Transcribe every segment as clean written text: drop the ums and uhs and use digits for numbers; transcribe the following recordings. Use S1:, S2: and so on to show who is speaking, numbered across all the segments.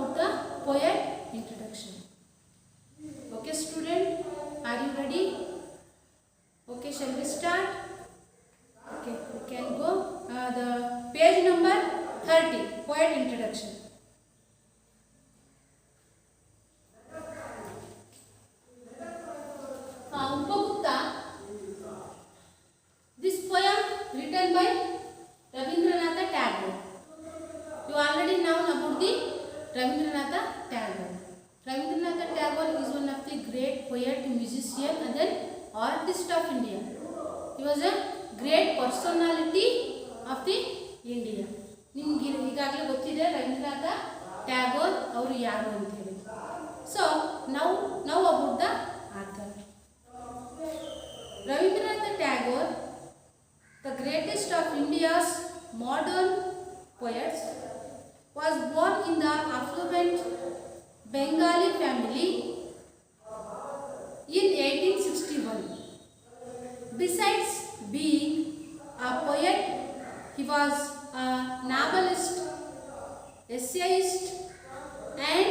S1: about the poet introduction. Okay student, are you ready? Okay, shall we start? Okay, we can go the page number 30, poet introduction. Upagupta. This poem written by Rabindranath Tagore. You already know about the Rabindranath Tagore. Rabindranath Tagore is one of the great poet, musician and then artist of India. He was a great personality of the India. ನಿಮಗೆ ಈಗಾಗಲೇ ಗೊತ್ತಿದೆ ರವೀಂದ್ರನಾಥ ಟ್ಯಾಗೋರ್ ಅವರು ಯಾರು ಅಂತ ಹೇಳಿ. So ನಾವು about the author. Rabindranath Tagore, the greatest of India's modern poets, was born in the affluent Bengali family in 1861. Besides being a poet, he was a novelist, essayist and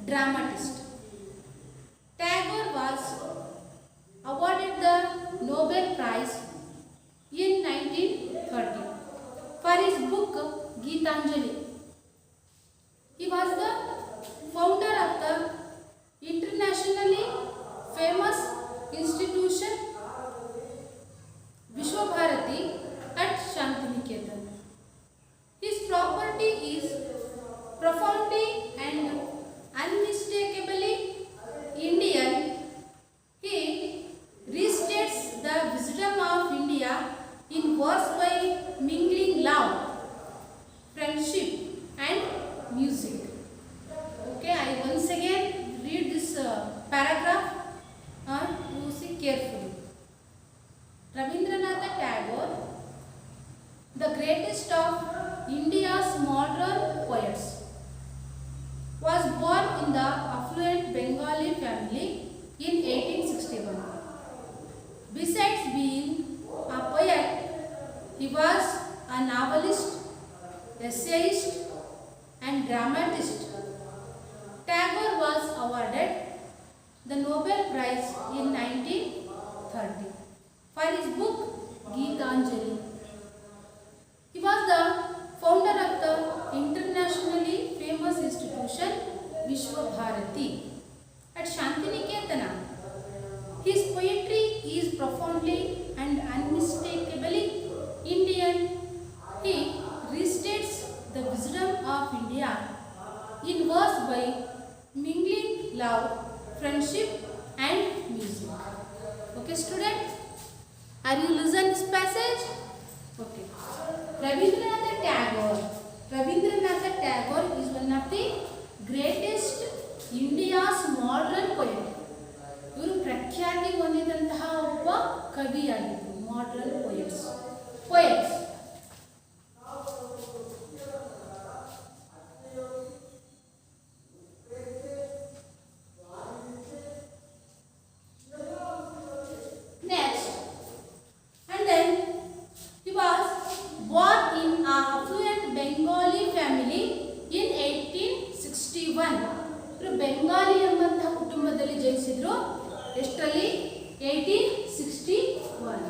S1: dramatist. Tagore was awarded the Nobel Prize in 1930 for his book Geetanjali. He was the founder of the internationally famous institution Vishwabharati at Shantiniketan. His property is profoundly and unmistakably Indian. He restates the wisdom of India in verse by mingling love, friendship and music. Okay, I once again read this paragraph. You see carefully. Rabindranath Tagore, the greatest of India's modern poets, was born in the affluent Bengali family in 1861. Besides being a poet, he was a novelist, essayist and dramatist. Tagore was awarded the Nobel Prize in 1930 for his book Geetanjali. He was the founder of the internationally famous institution Vishwabharati at Shantiniketan. His poetry is profoundly and unmistakably Indian. He restates the wisdom of India in verse by mingling love, friendship and music. Okay student, are you listening this passage? Okay. Rabindranath Tagore is one of the greatest India's modern poet. ಇವರು ಪ್ರಖ್ಯಾತಿ ಹೊಂದಿದಂತಹ ಒಬ್ಬ ಕವಿಯಾಗಿದ್ದರು. Modern poets. Next, and then he was born in a affluent Bengali family in 1861. ಇವರು ಬೆಂಗಾಲಿ ಎಂಬಂತಹ ಕುಟುಂಬದಲ್ಲಿ ಜನಿಸಿದ್ರು. ಎಷ್ಟರಲ್ಲಿ? 1861.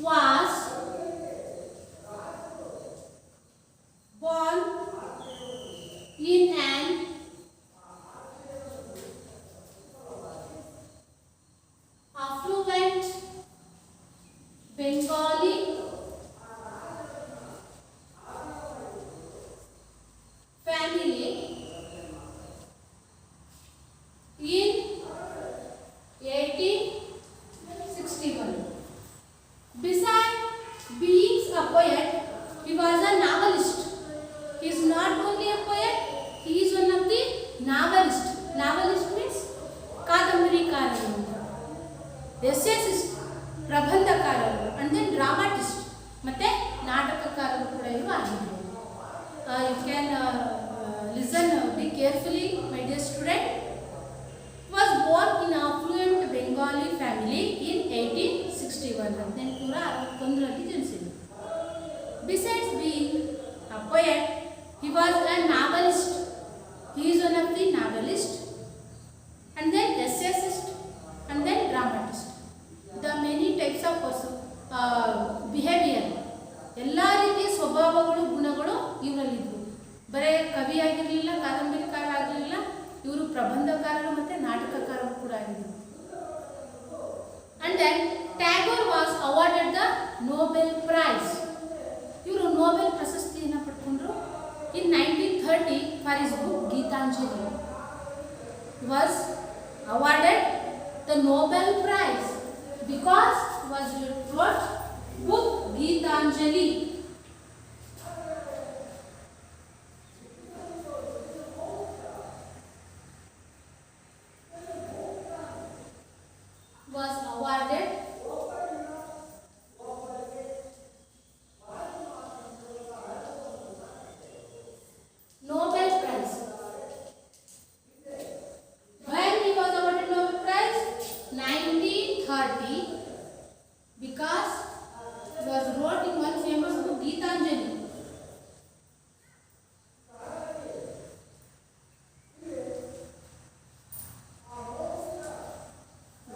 S1: Was born in an affluent Bengali family in 1861. Besides being a poet, he was a novelist. He is not only a poet, he is one of the novelist. Novelist means ಕಾದಂಬರಿಕಾರರು, essayist, ಪ್ರಬಂಧಕಾರರು, and then dramatist, ಮತ್ತೆ ನಾಟಕಕಾರರು ಕೂಡ ಇವರು ಆಗಿದ್ದರು. You can listen be carefully, my dear student. Was born in an affluent Bengali family in 1861. 1861ರಲ್ಲಿ ಜನಿಸಿದರು. Besides being a poet, he was a novelist, ಪ್ರಬಂಧಕಾರರು ಮತ್ತು ನಾಟಕಕಾರರು ಕೂಡ ಆಗಿದ್ದರು. And then Tagore was awarded the Nobel Prize. ಇವರು Nobel ಪ್ರಶಸ್ತಿಯನ್ನು ಪಡ್ಕೊಂಡ್ರು in 1930 for his book Gitanjali. He was awarded the Nobel Prize because he was wrote book Gitanjali. Was awarded Nobel Prize. When he was awarded Nobel Prize? 1930, because he was wrote in one famous book Gitanjali.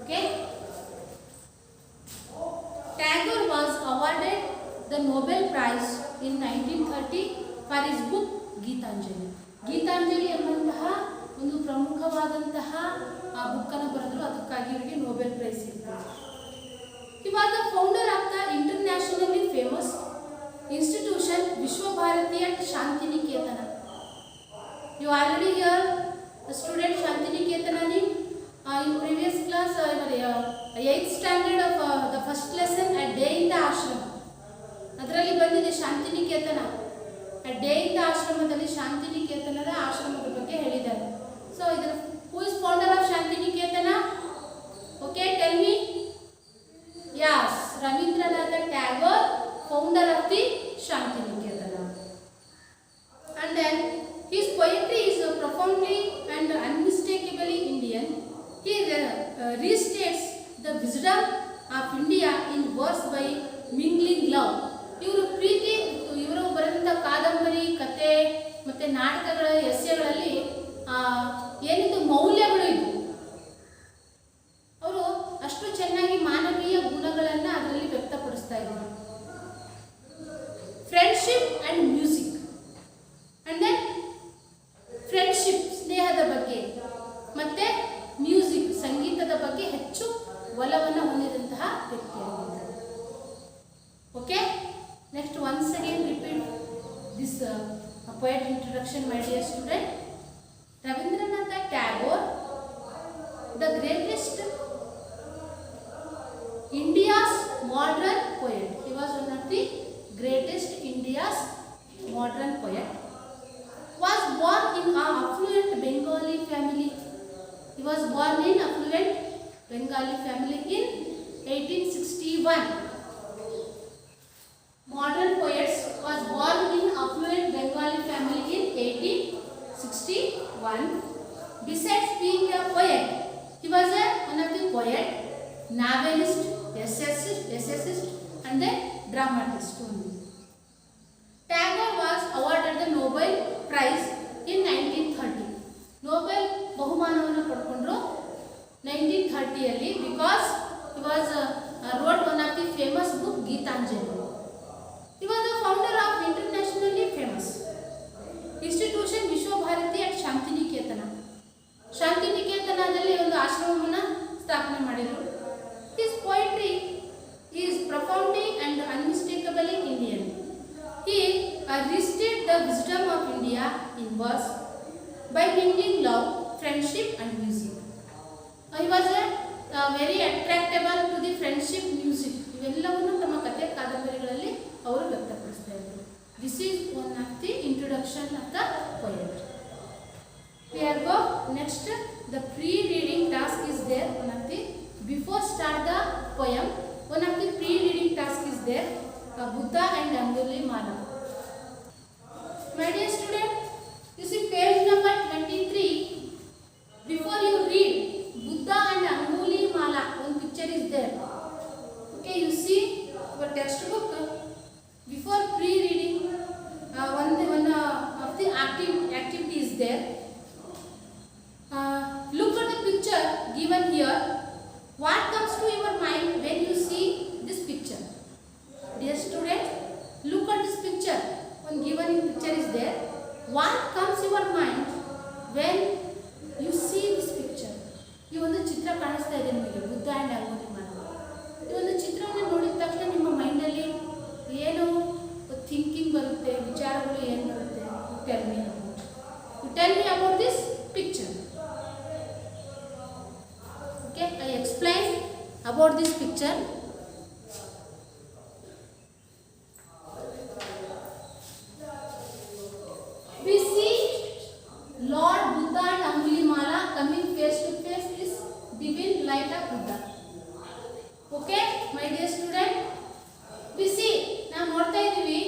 S1: Okay. Tagore was awarded the Nobel Prize in 1930 for his book Geetanjali. Geetanjali ಎಂಬಂತಹ ಒಂದು ಪ್ರಮುಖವಾದಂತಹ ಆ ಬುಕ್ಕನ್ನು ಬರೆದರು, ಅದಕ್ಕಾಗಿ ಇವರಿಗೆ Nobel prize ಸಿಕ್ಕಿತು. He was the founder of the internationally famous institution Vishwabharati at Shantiniketana. You already hear the student Shantiniketana name in previous class, 8th standard of the first lesson at Day in the Ashram. ಅದರಲ್ಲಿ ಬಂದಿದೆ Shantiniketan. Day in the ಆಶ್ರಮದಲ್ಲಿ ಶಾಂತಿನಿಕೇತನದ ಆಶ್ರಮದ ಬಗ್ಗೆ ಹೇಳಿದ್ದಾರೆ. So ಇದರ who is founder of Shantiniketan? Okay, tell me. Yes, Rabindranath Tagore, founder of the Shantiniketan. And then his poetry is profoundly and unmistakably Indian. He restates the wisdom of India in verse by mingling love. ಇವರು ಪ್ರೀತಿ, ಇವರು ಬರೆದಂಥ ಕಾದಂಬರಿ, ಕತೆ ಮತ್ತು ನಾಟಕಗಳ ಎಸ್ಸೆಗಳಲ್ಲಿ ಏನಿದು ಮೌಲ್ಯಗಳು ಇವು. ಅವರು ಅಷ್ಟು ಚೆನ್ನಾಗಿ ಮಾನವೀಯ ಗುಣಗಳನ್ನು ಅದರಲ್ಲಿ ವ್ಯಕ್ತಪಡಿಸ್ತಾ ಇದ್ರು. Friendship and music, and then friendship ಸ್ನೇಹದ ಬಗ್ಗೆ ಮತ್ತು ಮ್ಯೂಸಿಕ್ ಸಂಗೀತದ ಬಗ್ಗೆ ಹೆಚ್ಚು ಒಲವನ್ನು ಹೊಂದಿದಂತಹ ವ್ಯಕ್ತಿಯಾಗಿದ್ದಾರೆ. Okay, next once again repeat this poet introduction, my dear student. Rabindranath Tagore, the greatest India's modern poet. He was one of the greatest India's modern poet. Was born in an affluent Bengali family. He was born in affluent Bengali family in 1861. Modern poets was born in affluent Bengali family in 1861. Besides being a poet, he was one of the poet, novelist, essayist, and a dramatist only. Tagore was awarded the Nobel Prize in 1930. Nobel ಬಹುಮಾನವನ್ನು ಪಡ್ಕೊಂಡ್ರು 1930ಯಲ್ಲಿ because he was wrote one of the famous book Gitanjali. He was the founder of internationally famous institution Vishwabharati at Shantiniketana. ಶಾಂತಿನಿಕೇತನದಲ್ಲಿ ಒಂದು ಆಶ್ರಮವನ್ನು ಸ್ಥಾಪನೆ ಮಾಡಿದರು. His poetry is profoundly and unmistakably Indian. He restated the wisdom of India in verse by mingling love, friendship and music. He was very attractable to the friendship, music. ಇವೆಲ್ಲವನ್ನು ತಮ್ಮ ಕಥೆ ಕಾದಂಬರಿಗಳಲ್ಲಿ ಅವರು ವ್ಯಕ್ತಪಡಿಸ್ತಾ ಇದ್ದರು. This is one of the introduction of the poet. Here go next, the pre-reading task is there. One of the before start the poem, one of the pre-reading task is there. Buddha and Angulimala. My dear student, you see page number 23. Before you read Buddha and Angulimala, one picture is there. Okay, you see your textbook. Before pre-reading, one of the activity is there. Look at the picture given here. What comes to your mind when you see this picture? Dear student, look at this picture. you about this picture. Okay, I explain about this picture. We see Lord Buddha and Angulimala coming face to face this divine light of Buddha. Okay, my dear student, we see now ನೋಡ್ತಾ ಇದೀವಿ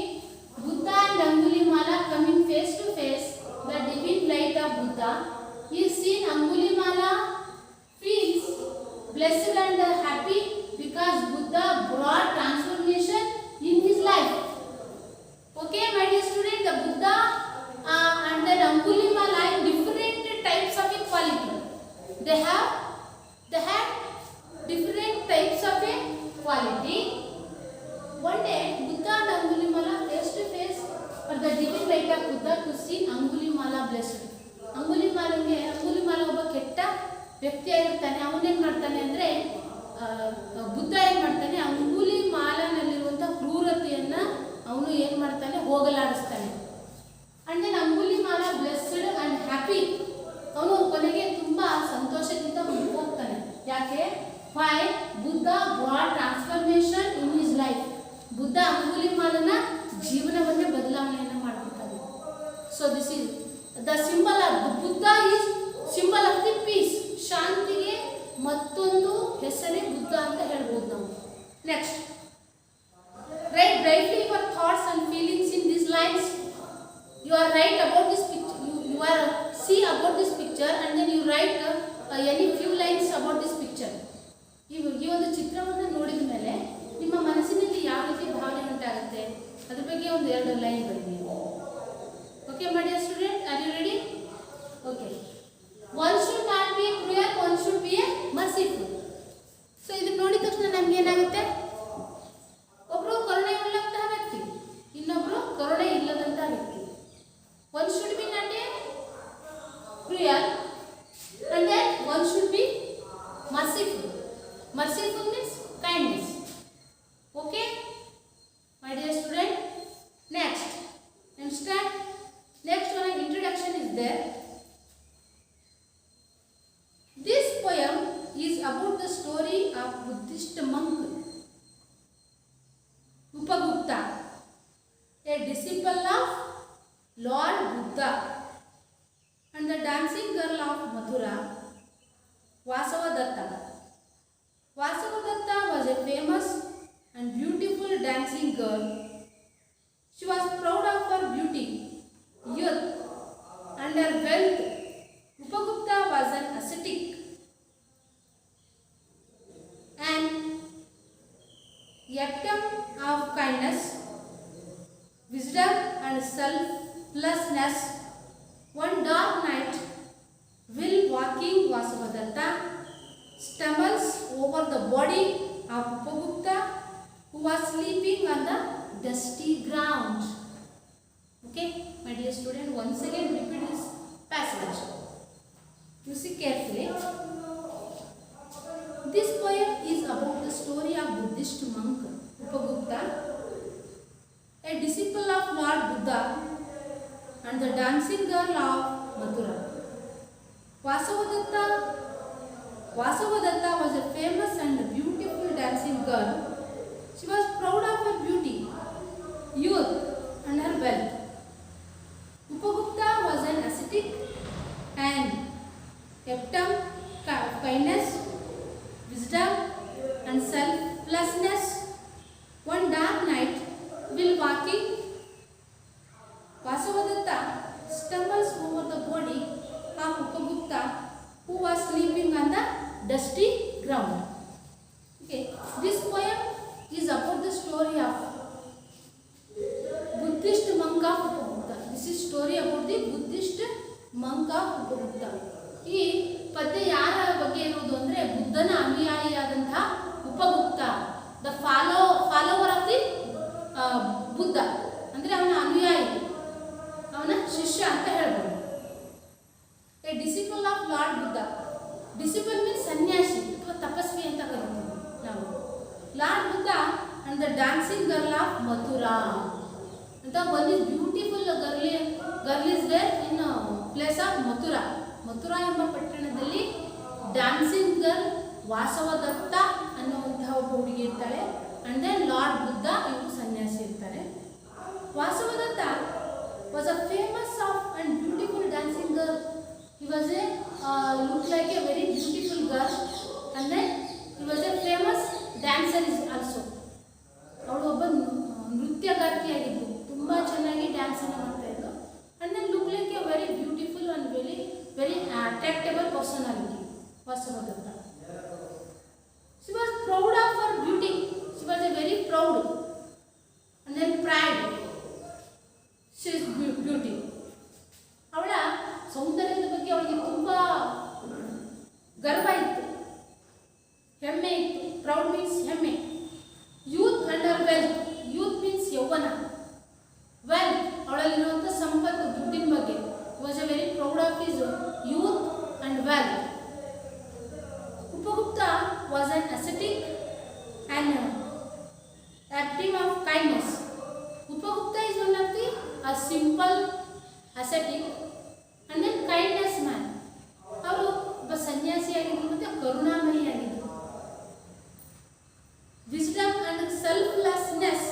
S1: Buddha and Angulimala coming face to face the divine light of Buddha. You see Angulimala feels blessed and happy because Buddha brought transformation in his life. Okay, my dear student, the Buddha and the Angulimala have different types of equality. They have different types of equality. One day, Buddha and Angulimala face to face for the divine light of Buddha to see Angulimala blessed. Angulimala ಒಬ್ಬ ಕೆಟ್ಟ ವ್ಯಕ್ತಿಯಾಗಿರ್ತಾನೆ. ಅವನೇನು ಮಾಡ್ತಾನೆ ಅಂದರೆ ಬುದ್ಧ ಏನು ಮಾಡ್ತಾನೆ, ಅಂಗುಲಿಮಾಲನಲ್ಲಿರುವಂಥ ಕ್ರೂರತೆಯನ್ನು ಅವನು ಏನು ಮಾಡ್ತಾನೆ, ಹೋಗಲಾಡಿಸ್ತಾನೆ. And then Angulimala blessed and happy, ಅವನು ಕೊನೆಗೆ ತುಂಬ ಸಂತೋಷದಿಂದ ಹೋಗ್ತಾನೆ. ಯಾಕೆ? Why Buddha brought transformation in his life. Buddha ಅಂಗುಲಿಮಾಲನ ಜೀವನವನ್ನೇ ಬದಲಾವಣೆಯನ್ನು ಮಾಡ್ಬಿಡ್ತಾನೆ. So this is the symbol of the Buddha is symbol of the peace. ಶಾಂತಿಗೆ ಮತ್ತೊಂದು ಹೆಸರೇ ಬುದ್ಧ ಅಂತ ಹೇಳ್ಬೋದು ನಾವು. Next, write brightly your thoughts and feelings in this lines. You are right about this picture. You are see about this picture and then you write any few lines about this picture. ಈ ಒಂದು ಚಿತ್ರವನ್ನು ನೋಡಿದ ಮೇಲೆ ನಿಮ್ಮ ಮನಸ್ಸಿನಲ್ಲಿ ಯಾವ ರೀತಿ ಭಾವನೆ ಉಂಟಾಗುತ್ತೆ ಅದ್ರ ಬಗ್ಗೆ ಒಂದು 2 ಲೈನ್ ಬರೆಯಿರಿ. Okay, my dear student, are you ready? Okay. One should not be cruel, one should be merciful. So ಇದನ್ನ ನೋಡಿದ ತಕ್ಷಣ ನಮ್ಗೆ ಏನಾಗುತ್ತೆ? ಒಬ್ಬರು ಕರುಣೆ ಉಳ್ಳಂತಹ ವ್ಯಕ್ತಿ, ಇನ್ನೊಬ್ಬರು ಕರುಣೆ ಇಲ್ಲದಂತಹ ವ್ಯಕ್ತಿ. One should be not a cruel and then one should be merciful. Merciful means kindness. Okay, my dear student. Next one introduction is there. This poem is about the story of Buddhist monk Upagupta, a disciple of Lord Buddha, and the dancing girl of Mathura, Vasavadatta. Vasavadatta was a famous and beautiful dancing girl. She was proud of her beauty, youth, and her wealth. Upagupta was an ascetic and epitome of kindness, wisdom, and selflessness. One dark night, while walking, Vasavadatta stumbles over the body of Upagupta, who was sleeping on the dusty ground. Okay, my dear student, once again repeat this passage. You see carefully. This poem is about the story of Buddhist monk Upagupta, a disciple of Lord Buddha, and the dancing girl of Mathura. Vasavadatta was a famous and beautiful dancing girl. She was proud of her beauty, youth, and her wealth. Upagupta was an ascetic and epitome of kindness, wisdom, and selflessness. One dark night, while walking, Vasavadatta stumbles over the body of Upagupta, who was sleeping on the dusty ground. Okay, this poem is about the story of Buddhist monk of Upagupta. This is story about the Buddhist monk of Upagupta. ಈ ಪದ್ಯ ಯಾರ ಬಗ್ಗೆ ಇರೋದು ಅಂದರೆ ಬುದ್ಧನ ಅನುಯಾಯಿಯಾದಂತಹ Upagupta, the follower of the Buddha, ಅಂದರೆ ಅವನ ಅನುಯಾಯಿ, ಅವನ ಶಿಷ್ಯ ಅಂತ ಹೇಳ್ಬೋದು. A disciple of lord Buddha. Disciple means ಸನ್ಯಾಸಿ ಅಥವಾ ತಪಸ್ವಿ ಅಂತ ಕರಿತೀವಿ ನಾವು. Lord Buddha and the dancing girl of Mathura ಅಂತ. One is beautiful girl is there in place of Mathura. Mathura ಎಂಬ ಪಟ್ಟಣದಲ್ಲಿ ಡ್ಯಾನ್ಸಿಂಗ್ ಗರ್ಲ್ ವಾಸವದತ್ತ ಅನ್ನುವಂತಹ ಒಬ್ಬ ಹುಡುಗಿ ಇರ್ತಾಳೆ. ಅಂಡ್ ದೆನ್ ಲಾರ್ಡ್ ಬುದ್ಧ ಇವರು ಸನ್ಯಾಸಿ ಇರ್ತಾರೆ. Vasavadatta was a famous of and beautiful dancing girl. He was a looked like a very beautiful girl, and then he was a famous dancer is also. ಅವಳು ಒಬ್ಬ ನೃತ್ಯಗಾರ್ತಿಯಾಗಿದ್ದು ತುಂಬ ಚೆನ್ನಾಗಿ ಡ್ಯಾನ್ಸ್ ಅನ್ನು ಮಾಡ್ತಾ ಇದ್ಲು. And then look like a very beautiful and very attractable personality Vasavadatta. She was proud of her beauty. She was a very proud and then pride. She is beauty. ಅವಳ ಸೌಂದರ್ಯದ ಬಗ್ಗೆ ಅವಳಿಗೆ ತುಂಬ ಗರ್ವ ಇತ್ತು, ಹೆಮ್ಮೆ ಇತ್ತು. ಪ್ರೌಡ್ ಮೀನ್ಸ್ ಹೆಮ್ಮೆ. Youth and Har wealth. Youth means ಯೌವನ. ವೆಲ್ತ್ ಅವಳಲ್ಲಿರುವಂಥ ಸಂಪತ್ತು, ದುಡ್ಡಿನ ಬಗ್ಗೆ. Was A very proud of his youth and wealth. Upagupta was an ascetic and active of kindness. Upagupta is one of the a simple ascetic and then kindness man. ಅವರು ಒಬ್ಬ ಸನ್ಯಾಸಿಯಾಗಿದ್ದರು ಮತ್ತು ಕರುಣಾಮಯಿಯಾಗಿದ್ದರು. Wisdom and selflessness.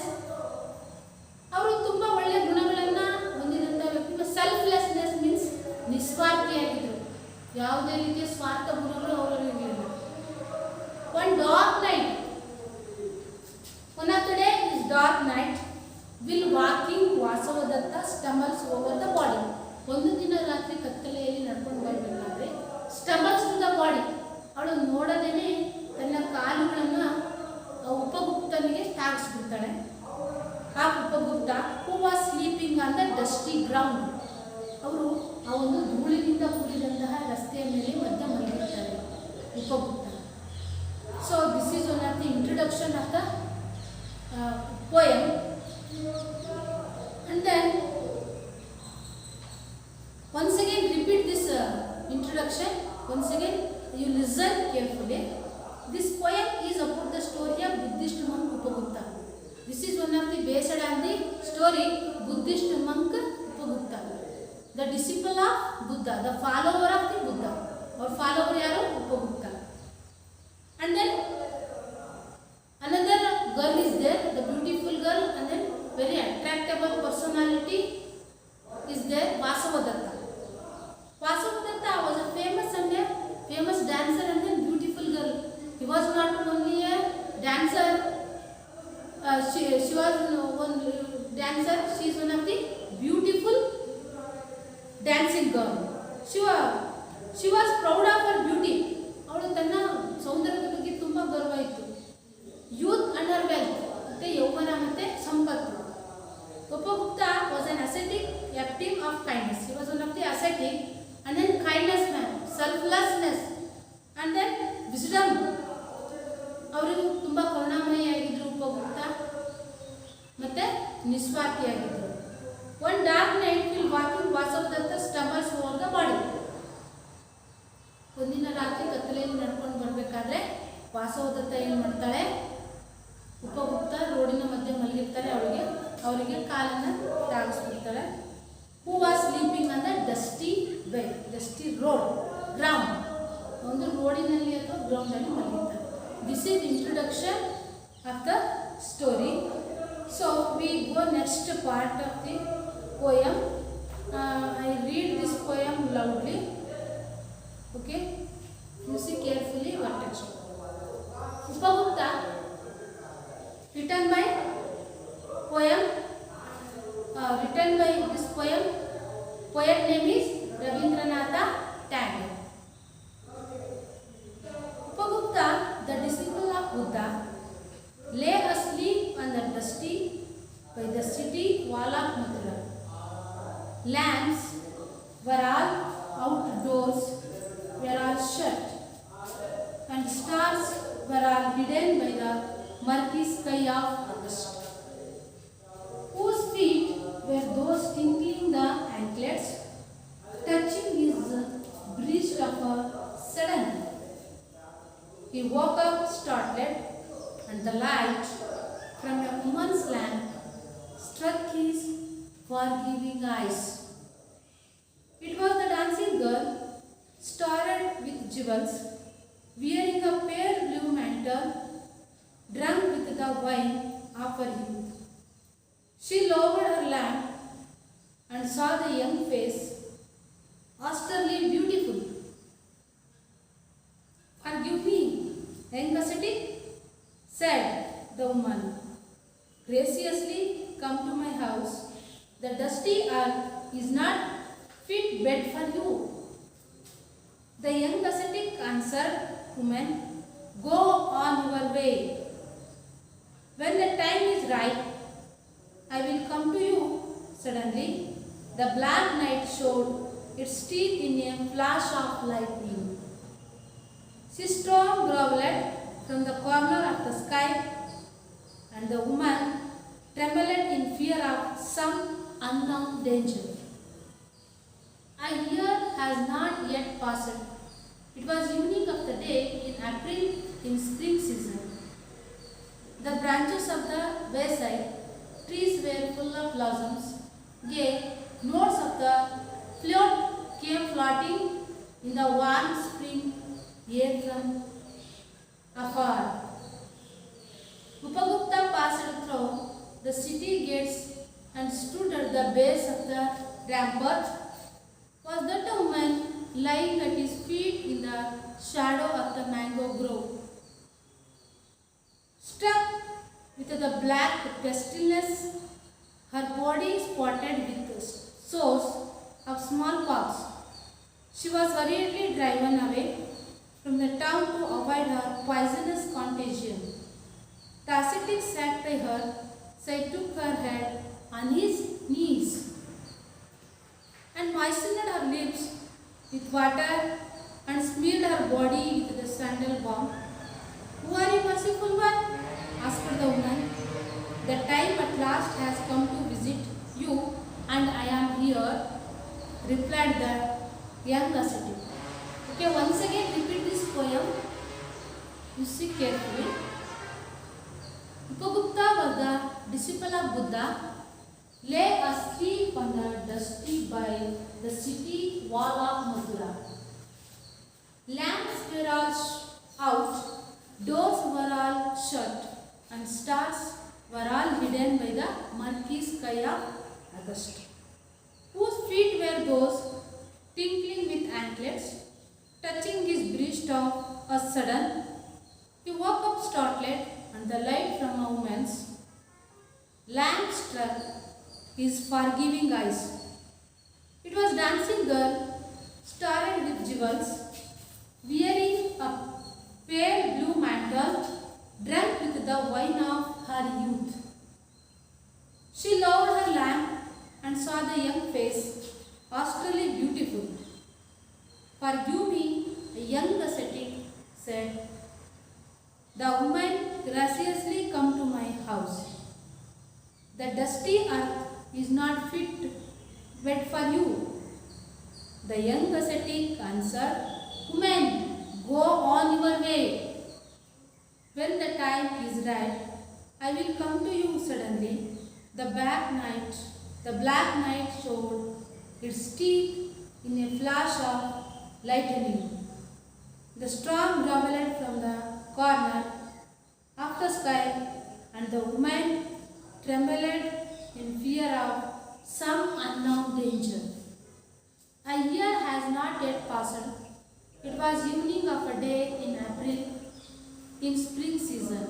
S1: ಅವರು ತುಂಬ ಒಳ್ಳೆಯ ಗುಣಗಳನ್ನು ಹೊಂದಿದಂಥ ವ್ಯಕ್ತಿ. Selflessness means ನಿಸ್ವಾರ್ಥಿಯಾಗಿದ್ದರು. ಯಾವುದೇ ರೀತಿಯ ಸ್ವಾರ್ಥ ಗುಣಗಳು ಅವರಲ್ಲಿ ಇರಲಿಲ್ಲ. One dark night, one of the day is dark night, while walking Vasavadatta stumbles over the body. ಒಂದು ದಿನ ರಾತ್ರಿ ಕತ್ತಲೆಯಲ್ಲಿ ನಡ್ಕೊಂಡು ಬರಬೇಕಾದ್ರೆ ಸ್ಟಂಬಲ್ಸ್ ಟು ದ ಬಾಡಿ. ಅವಳು ನೋಡದೇನೆ ತನ್ನ ಕಾಲುಗಳನ್ನು ಉಪಗುಪ್ತನಿಗೆ ತಾಗಿಸ್ಬಿಡ್ತಾಳೆ. ಆ ಉಪಗುಪ್ತ ಹೂ was sleeping on the dusty ground. ಅವರು ಆ ಒಂದು ಧೂಳಿನಿಂದ ಕೂಡಿದಂತಹ ರಸ್ತೆಯ ಮೇಲೆ ಮಧ್ಯ ಮಲಗಿರ್ತಾರೆ Upagupta. So this is one of the introduction of the poem, and then once again repeat this introduction. Once again you listen carefully. This poem is about the story of Buddhist monk Upagupta. This is one of the based on the story Buddhist monk Upagupta, the disciple of Buddha, the follower of the Buddha. Or follower yaru Upagupta. And then another girl is there, the beautiful girl, and then very attractable personality is there, Vasavadatta. Vasavadatta was a famous dancer and then beautiful girl. He was not only a dancer, she was one dancer, she is one of the beautiful dancing girl. She was proud of her beauty. ಅವಳು ತನ್ನ ಸೌಂದರ್ಯದ ಬಗ್ಗೆ ತುಂಬ ಗರ್ವ ಇತ್ತು. Youth and Har wealth, ಮತ್ತು ಯೌವನ ಮತ್ತು ಸಂಪತ್ತು. Upagupta was an ascetic, active of kindness. He was one of the ascetic and then kindness man, selflessness and then wisdom. ಅವರಿಗೂ ತುಂಬ ಕರುಣಾಮಯಿಯಾಗಿದ್ದರು ಉಪಗುಪ್ತ ಮತ್ತು ನಿಸ್ವಾರ್ಥಿಯಾಗಿದ್ದರು. One dark night will walking Vasavadatta stumbles over the body. ಒಂದಿನ ರಾತ್ರಿ ಕತ್ತಲೆಯಲ್ಲಿ ನಡ್ಕೊಂಡು ಬರಬೇಕಾದ್ರೆ ವಾಸವದತ್ತ ಏನು ಮಾಡ್ತಾಳೆ, ಉಪಗುಪ್ತ ರೋಡಿನ ಮಧ್ಯೆ ಮಲಗಿರ್ತಾರೆ, ಅವರಿಗೆ ಕಾಲನ್ನು ತಾಗಿಸ್ಬಿಡ್ತಾಳೆ. Who was sleeping on the dusty way, dusty road, ground. ಒಂದು ರೋಡಿನಲ್ಲಿ ಅಥವಾ ಗ್ರೌಂಡಲ್ಲಿ ಮಲಗಿರ್ತಾರೆ. This is introduction of the story. So we go next part of the poem. I read this poem loudly. Okay, you see carefully what text. Upagupta, written by this poem. Poet name is Rabindranath Tagore. Upagupta, the disciple of Buddha, lay asleep on the dusty by the city wall of Mathura. Lamps were all outdoors, were all shut, and stars were all hidden by the murky sky of August. Whose feet were those tinkling the anklets, touching his breast of a sudden? He woke up startled, and the light from a woman's lamp struck his forgiving eyes. It was the jewels, wearing a pale blue mantle, drunk with the wine of her youth. She lowered her lamp and saw the young face, austerely beautiful. "Forgive me, young ascetic," said the woman. "Graciously come to my house. The dusty earth is not fit bed for you." The young ascetic answered, "Woman, go on your way. When the time is right, I will come to you." Suddenly, the black night showed its teeth in a flash of lightning. She stormed growled from the corner of the sky, and the woman trembled in fear of some unknown danger. A year has not yet passed. It was evening of the day in April in spring season. The branches of the wayside trees were full of blossoms. Gay notes of the flute came floating in the warm spring air from afar. Upagupta passed through the city gates and stood at the base of the rampart. Was that a woman lying at his feet in the shadow of the mango grove? Struck with the black pestilence, her body spotted with sores of smallpox, she was hurriedly driven away from the town to avoid her poisonous contagion. The ascetic sat by her side, took her head on his knees, and moistened her lips with water and smeared her body with the sandal balm. "Who are you, merciful one?" asked the woman. "The time at last has come to visit you, and I am here," replied the young ascetic. Okay, once again repeat this poem. You see carefully. Upagupta was the disciple of Buddha, lay asleep on the dusty by the city wall of Mathura. Lamps were all out, doors were all shut, and stars were all hidden by the murky sky of August. Whose feet were those tinkling with anklets, touching his breast of a sudden? He woke up startled, and the light from a woman's lamp struck his forgiving eyes. It was dancing girl, starred with jewels, wearing a pale blue mantle, drunk with the wine of her youth. She lowered her lamp and saw the young face, austerely beautiful. "Forgive me, a young ascetic," said the woman, "graciously come to my house. The dusty earth is not fit bed for you." The young ascetic answered, "Woman, go on your way. When the time is right, I will come to you." Suddenly, the black night showed its teeth in a flash of lightning. The storm growled from the corner of the sky, and the woman trembled in fear of some unknown danger. A year has not yet passed. It was evening of a day in April in spring season.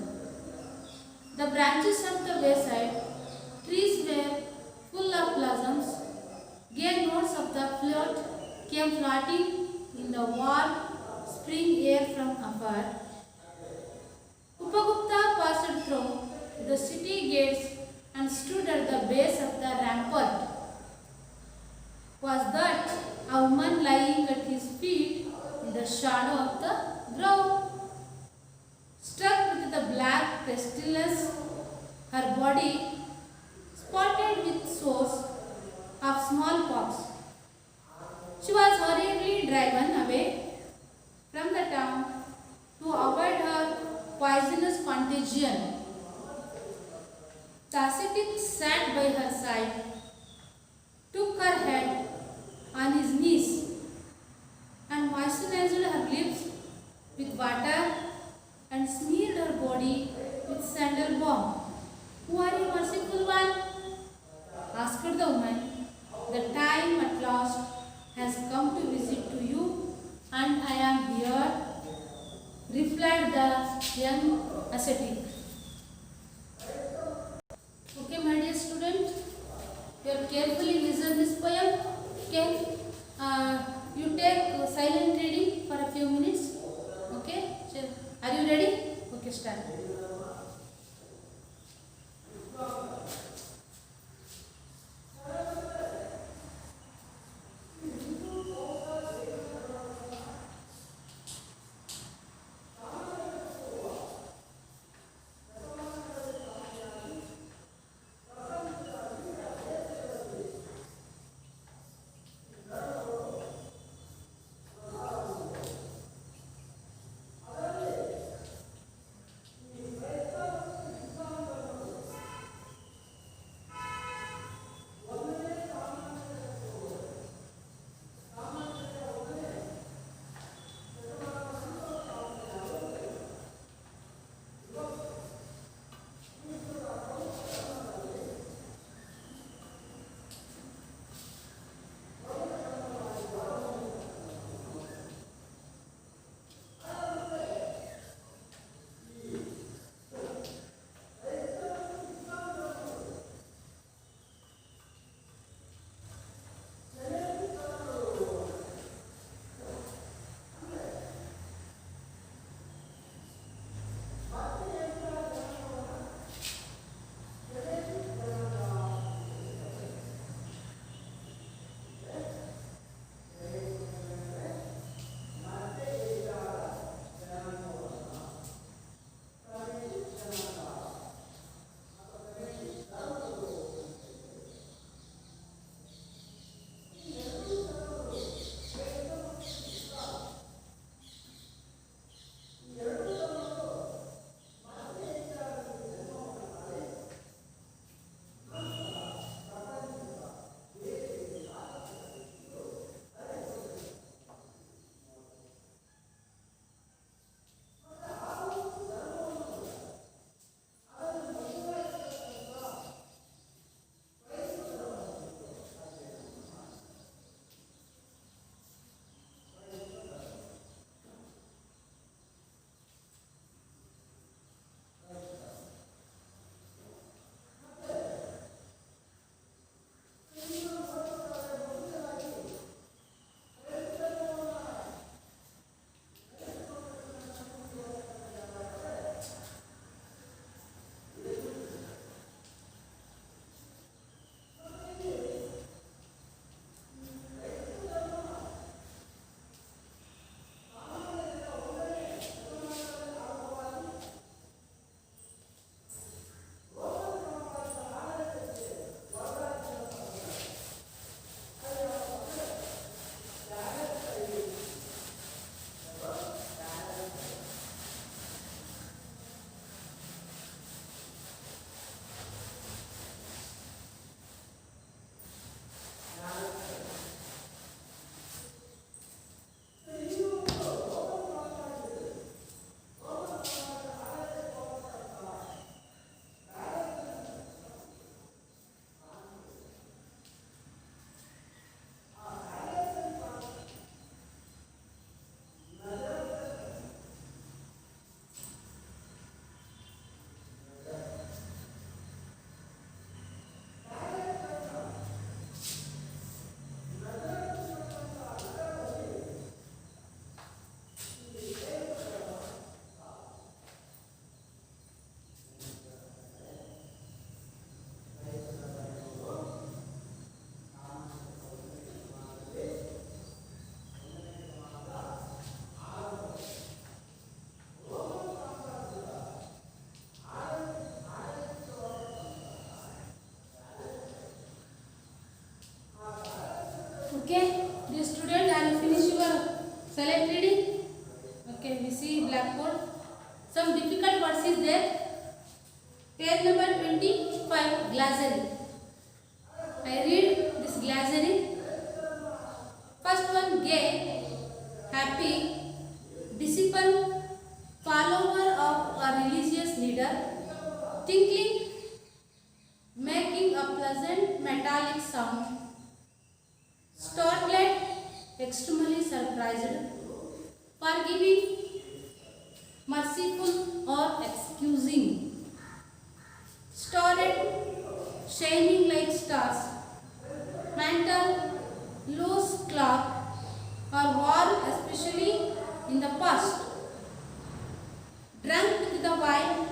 S1: The branches of the wayside trees were full of blossoms. Gay notes of the flute came floating in the warm spring air from afar. Upagupta passed through the city gates and stood at the base of the rampart. Was that a woman lying at his feet in the shadow of the grove? Struck with the black pestilence, her body spotted with sores of smallpox, she was hurriedly driven away from the town to avoid her poisonous contagion. The ascetic sat by her side, took her head on his knees, and moistened her lips to visit to you, and I am here, replied the young ascetic. Okay, my dear student, you have carefully listened this poem. Okay, you take silent reading for a few minutes. Okay, are you ready? Okay, start. Okay, dear student, are you finish your select reading? Okay, we see blackboard. Some difficult words is there. Page number 25, glossary. I read this glossary. First one, gay, happy, disciple, follower of a religious leader, tinkling, making a pleasant metallic sound, startlet, extremely extremely surprised, forgiving, merciful or excusing, starred, shining like stars, mantle, loose cloth or worn especially in the past, drunk with the wine,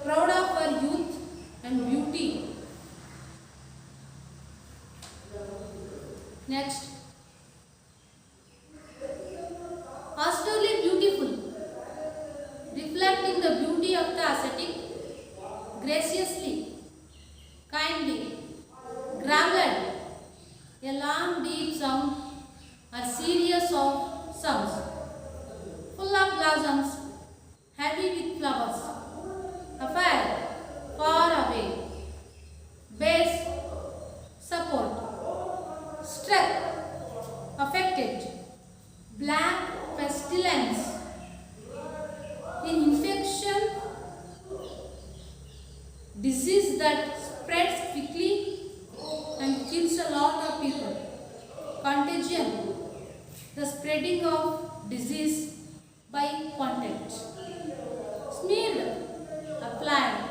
S1: proud of her youth and beauty. Next, austerely beautiful, reflecting the beauty of the ascetic, graciously, kindly, graveled, a long deep sound or series of sounds, full of blossoms, heavy with flowers, affair, far away, base, support, struck, affected, black pestilence, in infection, disease that spreads quickly and kills a lot of people, contagion, the spreading of disease by contact, smeared, applied,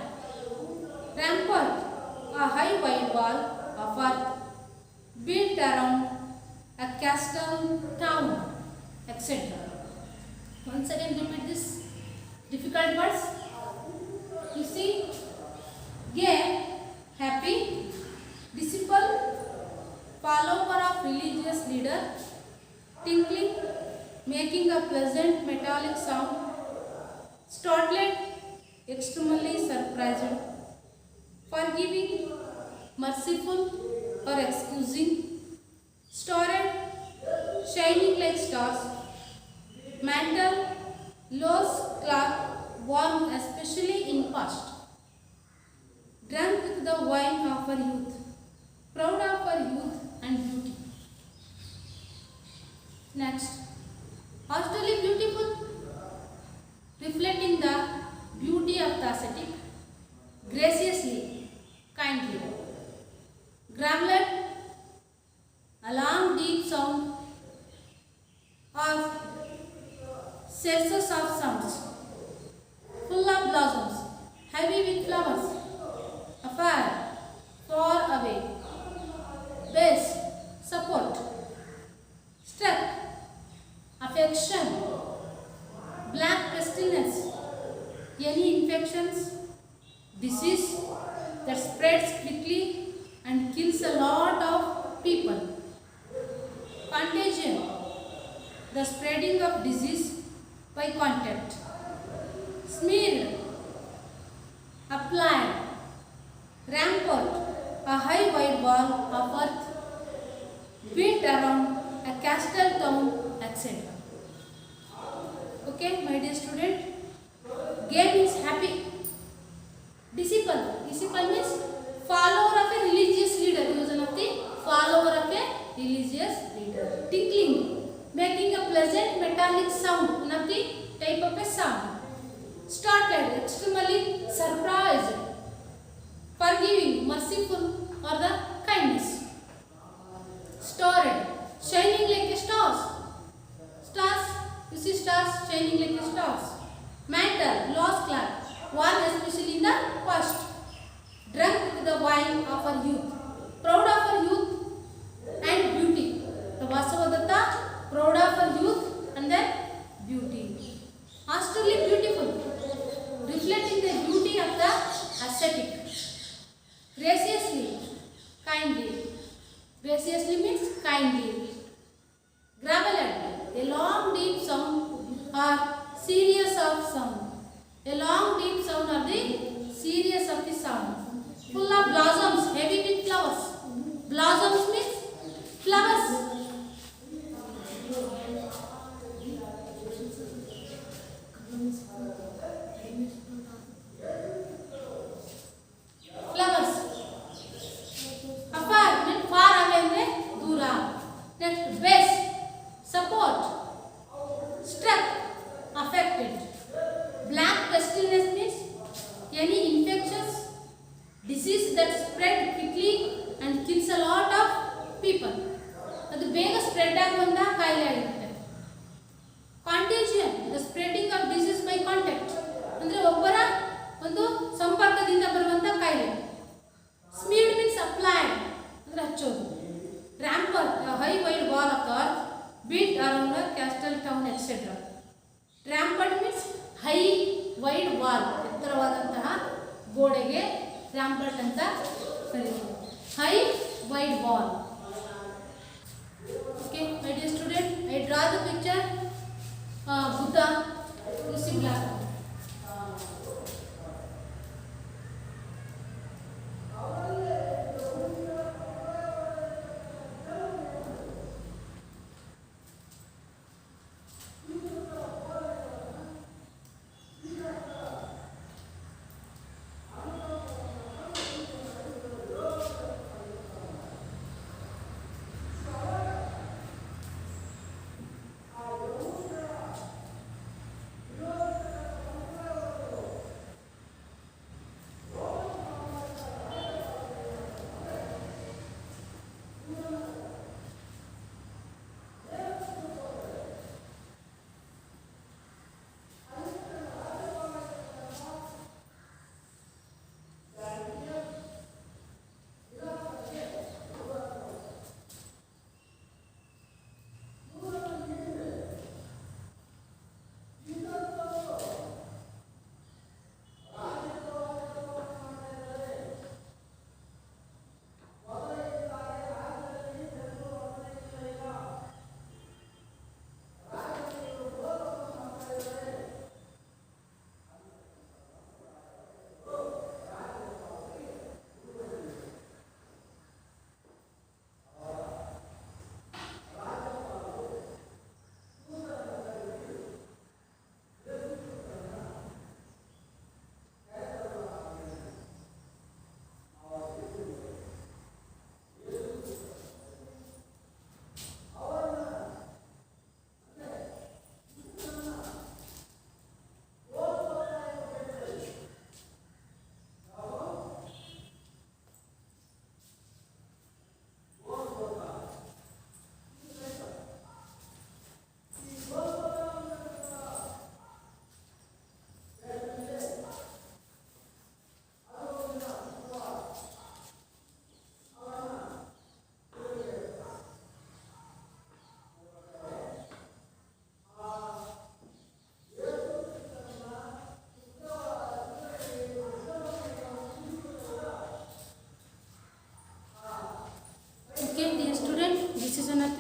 S1: rampart, a high wide wall of earth built around a castle town, etc. Once again repeat this difficult words. You see, gay, happy, disciple, follower of religious leader, tinkling, making a pleasant metallic sound, startled, extremely surprised, forgiving, merciful or excusing, starred, shining like stars, mantle, loose cloth worn especially in past, drunk with the wine of her youth, proud of her youth and beauty. Next, austerely beautiful, reflecting the beauty of the ascetic, graciously, kindly, graveled, a long deep sound of cesses of sounds, full of blossoms, heavy with flowers, afar, far away, base, support, struck, affection, black pestilence, any infections, disease that spreads quickly and kills a lot of people, contagion, the spreading of disease by contact, smeared, applied, rampart, a high wide wall of earth built around a castle town, etc. Okay, my dear student, gay means happy, disciple means follower of a religious leader, using of the follower of a religious leader, tinkling, making a pleasant metallic sound, one of the type of a sound, startled, extremely surprised, forgiving, merciful or the kindness, starred, shining like a stars, you see stars shining like a stars, mantle, lost cloth, worn especially in the past, drunk with the wine of her youth, proud of her youth and beauty. The Vasavadatta, proud of her youth and then beauty. Austerely beautiful, reflecting the beauty of the ascetic. Graciously, kindly. Graciously means kindly. Graveled, a long deep sound or series of sound. A long deep sound or the series of the sound. Full of blossoms, heavy with contagion, the spreading of disease by contact, ಅಂದರೆ ಒಬ್ಬರ ಒಂದು ಸಂಪರ್ಕದಿಂದ ಬರುವಂಥ ಕಾಯಿಲೆ. ಸ್ಮೀಡ್ means applied, ಅಂದರೆ ಹಚ್ಚೋದು. Rampart, high wide wall of earth built around a castle town etcetera. Rampart means high wide wall, ಎತ್ತರವಾದಂತಹ ಗೋಡೆಗೆ ರ್ಯಾಂಪರ್ಟ್ ಅಂತ ಕರೀತಾರೆ. High wide wall. Okay, my dear student, I draw the picture Buddha, you see black.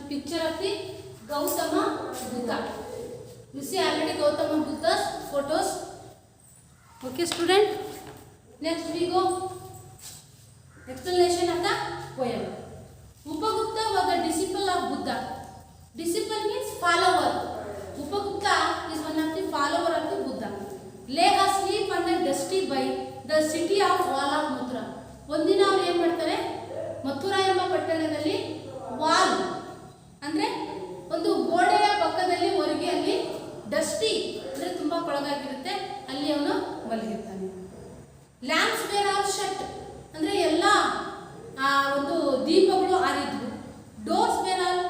S1: Picture of the Gautama Buddha. You see already Gautama Buddha's photos. Okay, student. Next we go explanation of the poem. Upagupta was the disciple of Buddha. Disciple means follower. Upagupta is one of the follower of the Buddha. Lay asleep on the dusty by the city of wall of Mathura. ಒಂದಿನ ಅವರು ಏನು ಮಾಡ್ತಾರೆ, ಮಥುರಾ ಎಂಬ ಪಟ್ಟಣದಲ್ಲಿ wall ಅಂದರೆ ಒಂದು ಗೋಡೆಯ ಪಕ್ಕದಲ್ಲಿ ಹೊರಗೆ ಅಲ್ಲಿ ಡಸ್ಟಿ ಅಂದರೆ ತುಂಬ ಕೊಳಗಾಗಿರುತ್ತೆ, ಅಲ್ಲಿ ಅವನು ಮಲಗಿರ್ತಾನೆ. ಲ್ಯಾಂಪ್ಸ್ ವೇರ್ ಆಲ್ ಶಟ್ ಅಂದರೆ ಎಲ್ಲ ಒಂದು ದೀಪಗಳು ಆರಿದ್ವು. Doors were all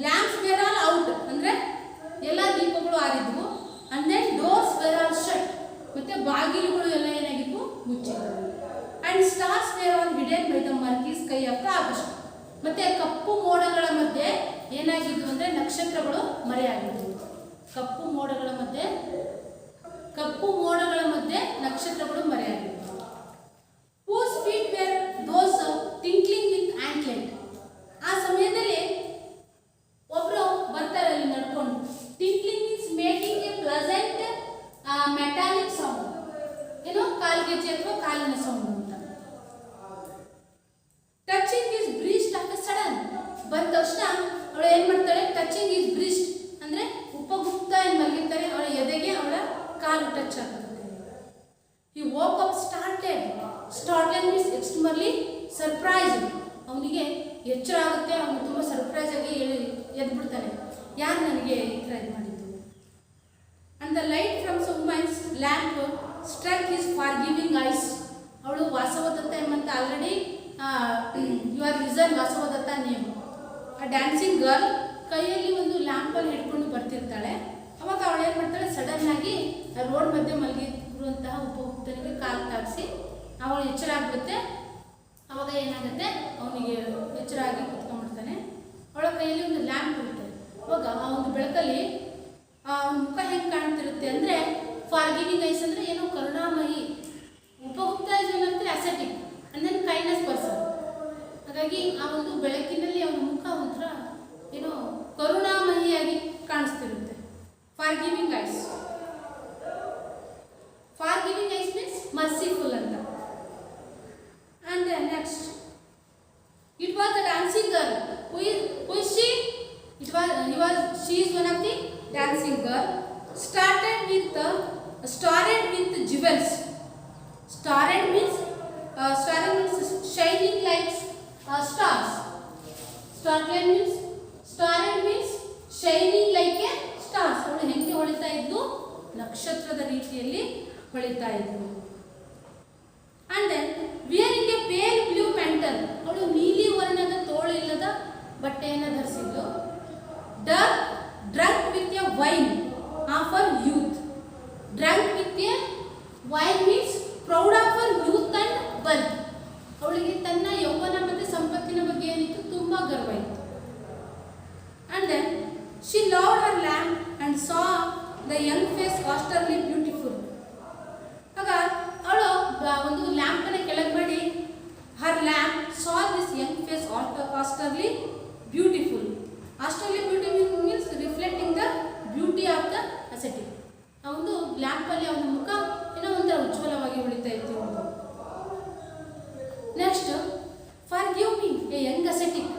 S1: lamps were all out ಅಂದರೆ ಎಲ್ಲ ದೀಪಗಳು ಆರಿದ್ವು. And then doors were all shut, ಮತ್ತು ಬಾಗಿಲುಗಳು ಎಲ್ಲ ಏನಾಗಿದ್ವು, ಮುಚ್ಚಿದ್ವು. And stars were all hidden by the murky sky of the ಆಕಾಶ, ಮತ್ತೆ ಕಪ್ಪು ಮೋಡಗಳ ಮಧ್ಯೆ ಏನಾಗಿದ್ವು ಅಂದರೆ ನಕ್ಷತ್ರಗಳು ಮರೆಯಾಗಿದ್ವು. ಕಪ್ಪು ಮೋಡಗಳ ಮಧ್ಯೆ ನಕ್ಷತ್ರಗಳು ಮರೆಯಾಗಿದ್ವು. Whose feet were those tinkling with anklet. ಆ ಸಮಯದಲ್ಲಿ ಒಬ್ರು ಬರ್ತಾರೆ ಅಲ್ಲಿ ನಡ್ಕೊಂಡು. Tinkling means making a pleasant metallic sound, ಏನೋ ಕಾಲ್ಗೆಜ್ಜೆ ಅಥವಾ ಕಾಲಿನ ಸೌಂಡ್ ಅಂತ. Touching is breast of a sudden. ಬಂದ ತಕ್ಷಣ ಅವಳು ಏನು ಮಾಡ್ತಾಳೆ, ಟಚಿಂಗ್ ಈಸ್ ಬ್ರೀಸ್ಟ್ ಅಂದರೆ ಉಪಗುಪ್ತ ಏನು ಮಲಗಿರ್ತಾರೆ, ಅವಳ ಎದೆಗೆ ಅವಳ ಕಾಲು ಟಚ್ ಆಗುತ್ತೆ. He woke up started means extremely surprised. ಅವನಿಗೆ ಎಚ್ಚರ ಆಗುತ್ತೆ, ಅವನು ತುಂಬ ಸರ್ಪ್ರೈಸ್ ಆಗಿ ಎದ್ಬಿಡ್ತಾನೆ, ಯಾರು ನನಗೆ ಈ ಥರ ಇದು ಮಾಡಿದ್ದು. And the light from women's lamp struck his forgiving eyes. ಅವಳು ವಾಸವದತ್ತ ಎಂಬಂತ already you are listen Vasavadatta name. A dancing girl ಕೈಯಲ್ಲಿ ಒಂದು ಲ್ಯಾಂಪಲ್ಲಿ ಹಿಡ್ಕೊಂಡು ಬರ್ತಿರ್ತಾಳೆ. ಅವಾಗ ಅವಳು ಏನು ಮಾಡ್ತಾಳೆ, ಸಡನ್ ಆಗಿ ರೋಡ್ ಮಧ್ಯೆ ಮಲಗಿರುವಂತಹ ಉಪಭೋಕ್ತನಿಗೆ ಕಾಲು ತಾಗಿಸಿ ಅವಳು ಎಚ್ಚರ ಆಗ್ಬಿಡುತ್ತೆ. ಅವಾಗ ಏನಾಗುತ್ತೆ, ಅವನಿಗೆ ಎಚ್ಚರ ಆಗಿ ಕುತ್ಕೊಂಡ್ಬಿಡ್ತಾನೆ. ಅವಳ ಕೈಯಲ್ಲಿ ಒಂದು ಲ್ಯಾಂಪ್ ಇರುತ್ತೆ. ಅವಾಗ ಆ ಒಂದು ಬೆಳಕಲ್ಲಿ ಅವನ ಮುಖ ಹೆಂಗೆ ಕಾಣ್ತಿರುತ್ತೆ ಅಂದರೆ, ಫಾರ್ಗಿವಿಂಗ್ ಐಸ್ ಅಂದರೆ ಏನೋ ಕರುಣಾಮಯಿ. ಉಪಭೋಕ್ತ ಏನಂದ್ರೆ ascetic and then kindness person. ಹಾಗಾಗಿ ಆ ಒಂದು ಬೆಳಕಿನಲ್ಲಿ ಅವನ ಮುಖ ಒಂಥರ ಏನೋ ಕರುಣಾಮಯಿಯಾಗಿ ಕಾಣಿಸ್ತಿರುತ್ತೆ. Forgiving eyes. Forgiving eyes means merciful ಅಂತ. And then next, it was the dancing girl. Who is she? She is one of the dancing girl. Started with jewels. Starred means shining like stars. Starred means shining like a stars. ಅವಳು ಹೆಂಗೆ ಹೊಳಿತಾ ಇದ್ದು, ನಕ್ಷತ್ರದ ರೀತಿಯಲ್ಲಿ ಹೊಳಿತಾ ಇದ್ದು. And then wearing a pale blue mantle. ಅವಳು ನೀಲಿ ವರ್ಣದ ತೋಳು ಇಲ್ಲದ ಬಟ್ಟೆಯನ್ನು ಧರಿಸಿದ್ದು. Drunk with a wine of her youth. Drunk with a wine means proud of her youth and wealth. ಅವಳಿಗೆ ತನ್ನ ಯೌವನ ಮತ್ತು ಸಂಪತ್ತಿನ ಬಗ್ಗೆ ಏನಿತ್ತು, ತುಂಬಾ ಗರ್ವ ಇತ್ತು. And then she loved her lamp and saw the young face austerely beautiful. ಆಗ ಅವಳು ಒಂದು ಲ್ಯಾಂಪನ್ನು ಕೆಳಗೆ ಮಾಡಿ, her lamp saw this young face austerely beautiful. austerely beautiful means reflecting the beauty of the ascetic. ಆ ಒಂದು ಲ್ಯಾಂಪಲ್ಲಿ ಅವನ ಮುಖ ಏನೋ ಒಂಥರ ಉಜ್ವಲವಾಗಿ ಹೊಳಿತಾ ಇತ್ತು. Next, forgive me a young ascetic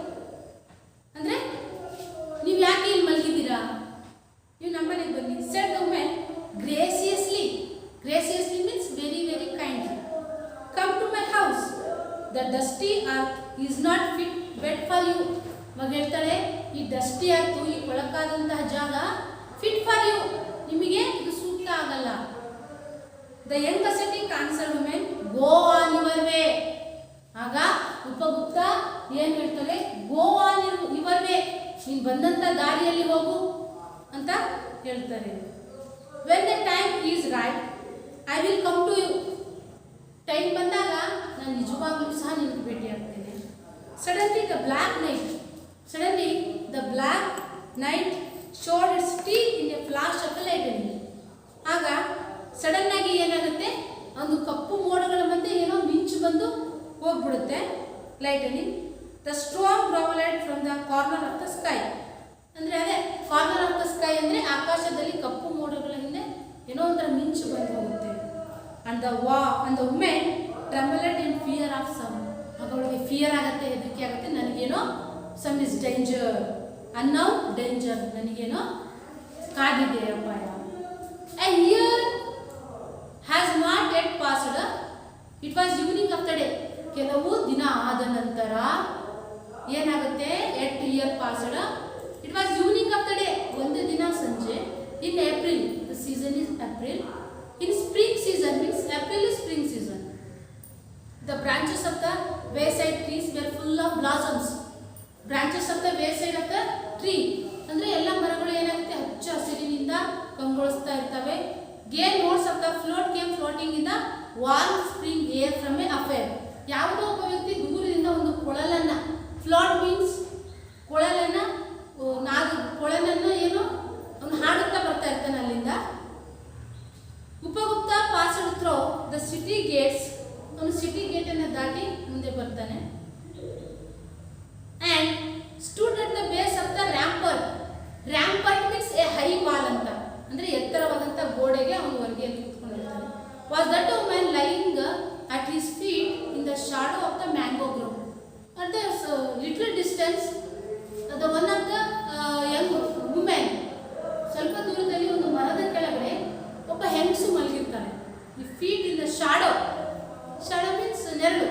S1: ಅಂದರೆ, ನೀವು ಯಾಕೆ ಇಲ್ಲಿ ಮಲಗಿದ್ದೀರಾ, ನೀವು ನಮ್ಮನೆಗೆ ಬನ್ನಿ. Said the women graciously. Graciously means very very kindly. Come to my house. The dusty earth is not fit bed for you. ಮಗ ಹೇಳ್ತಾಳೆ, ಈ ಡಸ್ಟಿ ಅರ್ತ್, ಈ ಕೊಳಕಾದಂತಹ ಜಾಗ ಫಿಟ್ ಫಾರ್ ಯು, ನಿಮಗೆ ಇದು ಸೂಕ್ತ ಆಗಲ್ಲ. The young ascetic answered woman, go on your way. ಆಗ ಉಪಗುಪ್ತ ಏನು ಹೇಳ್ತಾಳೆ, go on your way, ನೀನು ಬಂದಂಥ ದಾರಿಯಲ್ಲಿ ಹೋಗು ಅಂತ ಹೇಳ್ತಾರೆ. When the time is right, I will come to you. Time ಬಂದಾಗ ನಾನು ನಿಜವಾಗ್ಲೂ ಸಹ ನಿನಗೆ ಭೇಟಿ ಆಗ್ತೇನೆ. Suddenly the black night showed its teeth in a flash of lightning. ಆಗ ಸಡನ್ ಆಗಿ ಏನಾಗುತ್ತೆ, ಒಂದು ಕಪ್ಪು ಮೋಡಗಳ ಮಧ್ಯೆ ಏನೋ ಮಿಂಚು ಬಂದು ಹೋಗ್ಬಿಡುತ್ತೆ. Lightning. The storm growled from the corner of the sky. ಅಂದರೆ ಅದೇ ಕಾರ್ನರ್ ಆಫ್ ದ ಸ್ಕೈ ಅಂದರೆ ಆಕಾಶದಲ್ಲಿ ಕಪ್ಪು ಮೋಡಗಳ ಹಿಂದೆ ಏನೋ ಒಂಥರ ಮಿಂಚು ಬಂದು ಹೋಗುತ್ತೆ. And the woman trembled in fear of some. ಆಗ ಅವಳಿಗೆ ಫಿಯರ್ ಆಗುತ್ತೆ, ಹೆದರಿಕೆ ಆಗುತ್ತೆ. ನನಗೇನೋ some is danger, unknown danger, ನನಗೇನೋ ಕಾದಿದೆ ಅಪಾಯ. A year has not yet passed. It was evening of the day. ಕೆಲವು ದಿನ ಆದ ನಂತರ ಏನಾಗುತ್ತೆ, 8 years passed. It was evening of the day. ಒಂದು ದಿನ ಸಂಜೆ. In April, the season is April. In spring season means April is spring season. The branches of the wayside trees were full of blossoms. Branches of the wayside of the tree ಅಂದರೆ ಎಲ್ಲ ಮರಗಳು ಏನಾಗುತ್ತೆ, ಹಚ್ಚ ಹಸಿರಿನಿಂದ ಕಂಗೊಳಿಸ್ತಾ ಇರ್ತವೆ. Gay notes of the float came floating in the warm spring air from a affair. ಯಾವುದೋ ಒಬ್ಬ ವ್ಯಕ್ತಿ ದೂರದಿಂದ ಒಂದು ಕೊಳಲನ್ನ, ಫ್ಲೋಟ್ ಮೀನ್ಸ್ ಕೊಳಲನ್ನ, ಕೊಳಲನ್ನ ಏನೋ ಅವನು ಹಾಡುತ್ತಾ ಬರ್ತಾ ಇರ್ತಾನೆ ಅಲ್ಲಿಂದ. Upagupta passed through the city gates. ಅವನು ಸಿಟಿ ಗೇಟ್ ಅನ್ನು ದಾಟಿ ಮುಂದೆ ಬರ್ತಾನೆ. And stood at the base of the rampart. Rampart means a high wall ಅಂತ, ಅಂದ್ರೆ ಎತ್ತರವಾದಂಥ ಗೋಡೆಗೆ ಅವನು ಹೊರಗೆ ಕೂತ್ಕೊಂಡಿರ್ತಾನೆ. Was that woman lying at his feet in the shadow of the mango grove. At the little distance the one of the young women, ಸ್ವಲ್ಪ ದೂರದಲ್ಲಿ ಒಂದು ಮರದ ಕೆಳಗಡೆ ಒಬ್ಬ ಹೆಂಗಸು ಮಲಗಿರ್ತಾನೆ. ಈ feet in the shadow. Shadow means ನೆರಳು.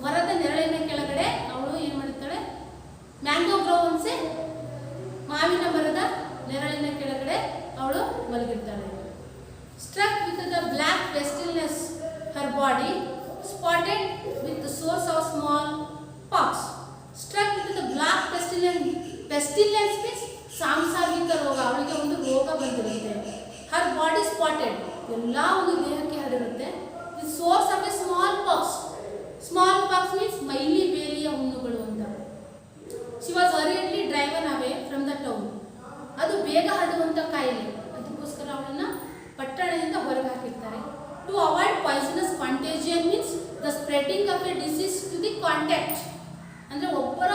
S1: ಮರದ ನೆರಳಿನ ಕೆಳಗಡೆ ಅವಳು ಏನು ಮಾಡ್ತಾಳೆ, ಮ್ಯಾಂಗೋ ಗ್ರೋವ್ ಅನ್ಸೆ, ಮಾವಿನ ಮರದ ನೆರಳಿನ ಕೆಳಗಡೆ ಅವಳು ಮಲಗಿರ್ತಾಳೆ. Struck with the black pestilence her body spotted with sores of small pox. Struck with the black pestilence means ಸಾಂಸಾರಿಕ ರೋಗ, ಅವಳಿಗೆ ಒಂದು ರೋಗ ಬಂದಿರುತ್ತೆ. ಹರ್ ಬಾಡಿ ಸ್ಪಾಟೆಡ್, ಎಲ್ಲ ಒಂದು ದೇಹಕ್ಕೆ ಹರಡಿರುತ್ತೆ. The sores of a small pox. Small pox means ಮೈಲಿ ಬೇಲಿಯ ಹುಣ್ಣುಗಳು ಅಂತ. She was hurriedly driven away from the town. ಅದು ಬೇಗ ಹರಡುವಂಥ ಕಾಯಿಲೆ, ಅದಕ್ಕೋಸ್ಕರ ಅವಳನ್ನು ಪಟ್ಟಣದಿಂದ ಹೊರಗೆ ಹಾಕಿರ್ತಾರೆ. To avoid poisonous contagion means the spreading of a disease to the contact, ಅಂದರೆ ಒಬ್ಬರ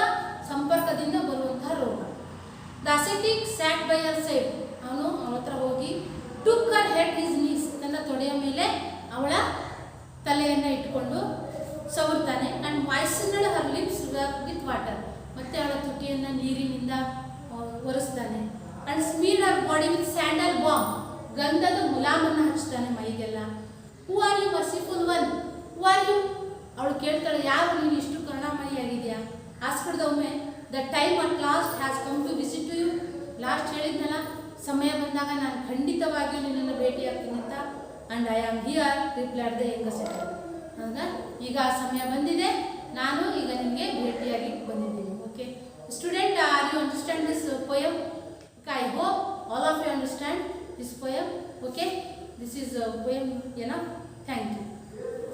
S1: ಸಂಪರ್ಕದಿಂದ ಬರುವಂತಹ ರೋಗ. The ascetic sat by her side, ಅವನು ಅವಳ ಹತ್ರ ಹೋಗಿ took her head his knees, ತನ್ನ ತೊಡೆಯ ಮೇಲೆ ಅವಳ ತಲೆಯನ್ನು ಇಟ್ಕೊಂಡು ಸವರ್ತಾನೆ. And moistened her lips with water, ಮತ್ತೆ ಅವಳ ತುಟಿಯನ್ನು ನೀರಿನಿಂದ ಒರೆಸ್ತಾನೆ. And smeared her body with sandal ಬಾಂಬ್, ಗಂಧದ ಮುಲಾಮನ್ನು ಹಚ್ತಾನೆ ಮೈಗೆಲ್ಲ. Who are you merciful one, who are you, ಅವಳು ಕೇಳ್ತಾಳೆ, ಯಾರು ನೀನು ಇಷ್ಟು ಕರುಣಾಮಯಿಯಾಗಿದೆಯಾ? ಆಸ್ಪರ್ದ ಒಮ್ಮೆ, the time at last has come to visit to you, last ಹೇಳಿದ್ನಲ್ಲ, ಸಮಯ ಬಂದಾಗ ನಾನು ಖಂಡಿತವಾಗಿಯೂ ನಿನ್ನನ್ನು ಭೇಟಿಯಾಗ್ತೀನಿ ಅಂತ. And I am here replied the youngest. ಆಗ ಈಗ ಆ ಸಮಯ ಬಂದಿದೆ, ನಾನು ಈಗ ನಿಮಗೆ ಭೇಟಿಯಾಗಿ ಬಂದಿದ್ದೀನಿ. Okay student, are you understand this poem? I hope all of you understand this poem. Okay, this is a poem enough. Thank you.